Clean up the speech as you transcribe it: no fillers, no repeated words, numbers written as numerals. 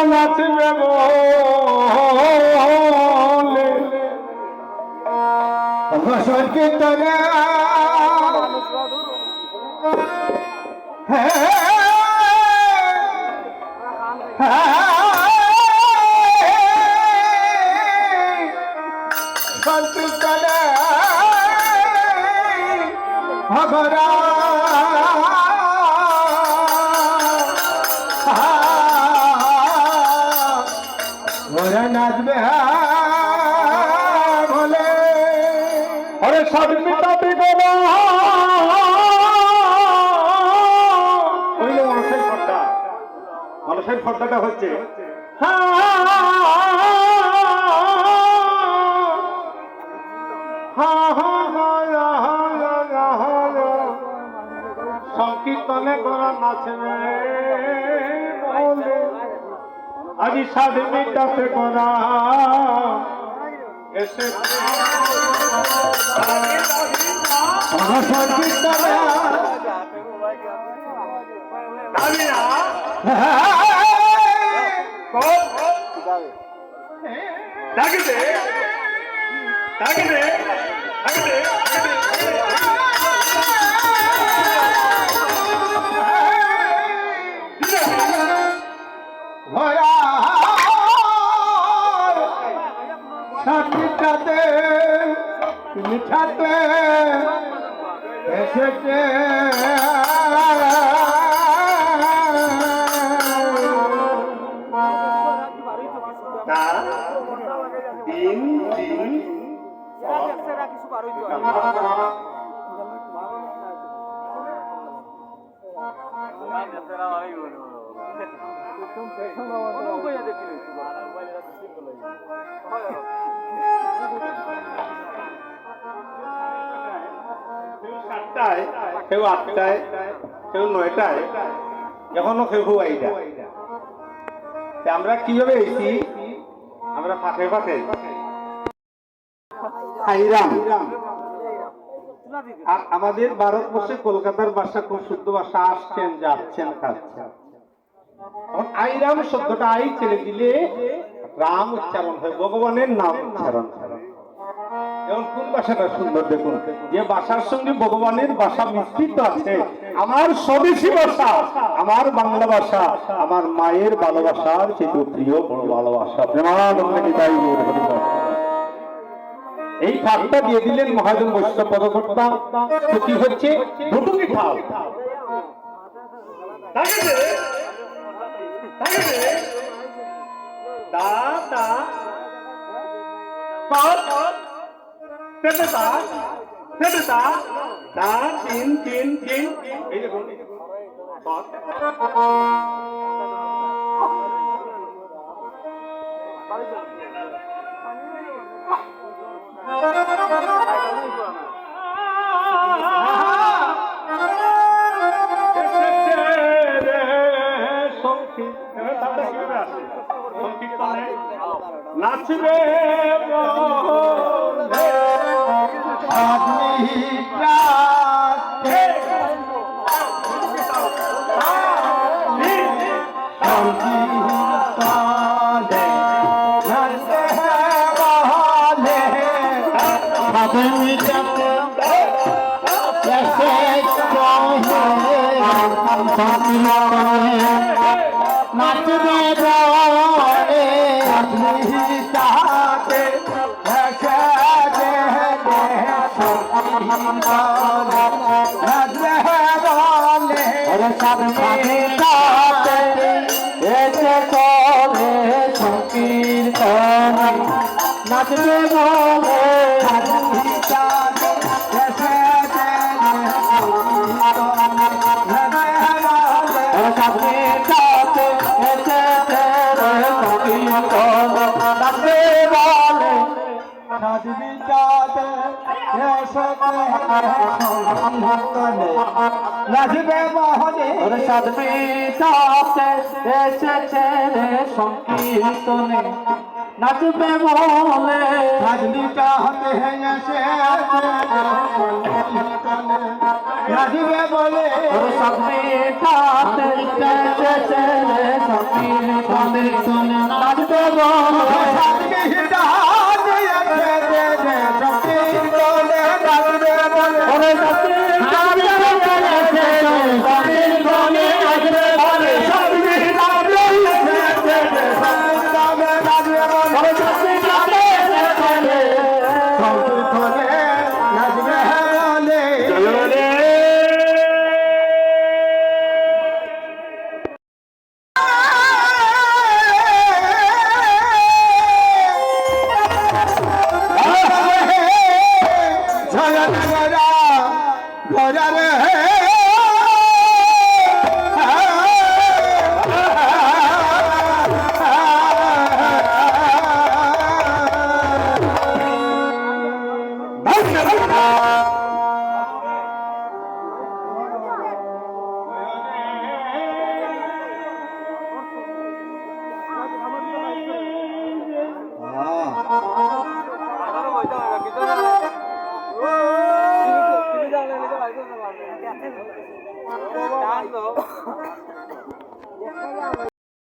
নাচবে বলে সংকীর্তনে সংকীর্তনে ভগরা নাচবে বলে আরে সব মিটাতে গেল মানুষের ফর্দাটা হচ্ছে সংকীর্তনে করা নাচবে আজি সাধে মিটাতে করা এসে সংকীর্তনে মিঠাতে মিঠাতে এসেছে দিন দিন সাতটায় কেউ আটটায় কেউ নয়টায় এখনো কেউ আইটা আমরা কিভাবে এসি আমরা ফাঁকে ফাঁকে আমাদের ভারতবর্ষে কলকাতার ভাষা খুব শুদ্ধ ভাষা আসছেন যাচ্ছেন খাচ্ছেন আইরাম শব্দটা আই ছেড়ে দিলে রাম উচ্চারণ হয় ভগবানের নাম উচ্চারণ এখন কোন ভাষাটা সুন্দর দেখুন যে ভাষার সঙ্গে ভগবানের ভাষা মিশ্রিত আছে আমার স্বদেশী ভাষা আমার বাংলা ভাষা আমার মায়ের ভালোবাসার চেয়ে প্রিয় বড় ভালোবাসা এই ফাঁকটা দিয়ে দিলেন মহাজন বৈষ্ণব পদকর্তা তো কি হচ্ছে দুটুকি ঠাল তিন তিন তিন এই দেখুন নাচবে নাচবে নাচবে নাচবে মহনে সাধবে এসেছে সংকীর্তনে নাচবে বলে রাজনীতা হতে হেসে নাচবে বলে সঙ্গীতাতে নাচবে বলে সঙ্গীতা